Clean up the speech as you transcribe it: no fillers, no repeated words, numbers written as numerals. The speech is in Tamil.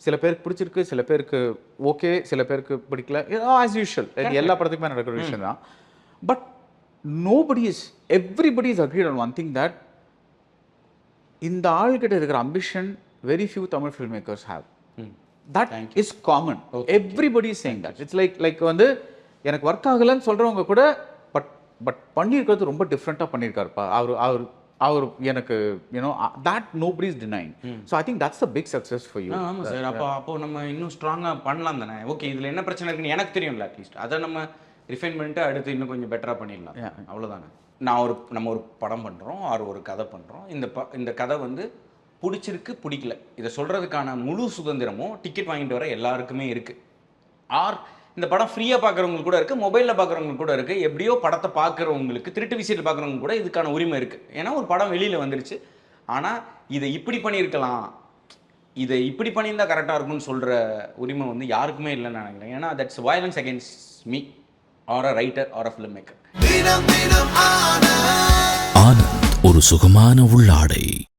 சில பேருக்கு பிடிச்சிருக்கு, சில பேருக்கு ஓகே, சில பேருக்கு பிடிக்கல. ஆஸ் யூஷுவல் எல்லா படத்துக்குமே நடக்கிற விஷயம் தான். But everybody is agreed on one thing that இந்த ஆள்கிட்ட இருக்கிற ambition very few Tamil film makers have. That is common. Everybody is saying that. It's like வந்து எனக்கு ஒர்க் ஆகலைன்னு சொல்றவங்க கூட பட் பண்ணியிருக்கிறது ரொம்ப டிஃப்ரெண்ட்டாக பண்ணியிருக்காருப்பா அவர் எனக்கு that nobody is dining. So I think that's a big success for you. ஆமாம் சார். அப்போ நம்ம இன்னும் ஸ்ட்ராங்காக பண்ணலாம் தானே. ஓகே, இதில் என்ன பிரச்சனை இருக்குன்னு எனக்கு தெரியும்ல. அட்லீஸ்ட் அதை நம்ம ரிஃபைன் பண்ணிட்டு அடுத்து இன்னும் கொஞ்சம் பெட்டராக பண்ணிடலாம். அவ்வளோதானே. நம்ம ஒரு படம் பண்ணுறோம், ஒரு கதை பண்ணுறோம். இந்த கதை வந்து பிடிச்சிருக்கு, பிடிக்கல, இதை சொல்கிறதுக்கான முழு சுதந்திரமும் டிக்கெட் வாங்கிட்டு வர எல்லாருக்குமே இருக்குது. இந்த படம் ஃப்ரீயாக பார்க்குறவங்களுக்கு கூட இருக்குது, மொபைலில் பார்க்குறவங்களுக்கு கூட இருக்குது. எப்படியோ படத்தை பார்க்குறவங்களுக்கு, திருட்டு விசிட்டில் பார்க்குறவங்க கூட இதுக்கான உரிமை இருக்குது. ஏன்னா ஒரு படம் வெளியில் வந்துருச்சு. ஆனால் இதை இப்படி பண்ணியிருக்கலாம், இதை இப்படி பண்ணியிருந்தால் கரெக்டாக இருக்கும்னு சொல்கிற உரிமை வந்து யாருக்குமே இல்லைன்னு நினைக்கிறேன். ஏன்னா that's violence against me or a writer or a film maker. Anand ஒரு சுகமான உள்ளாடை.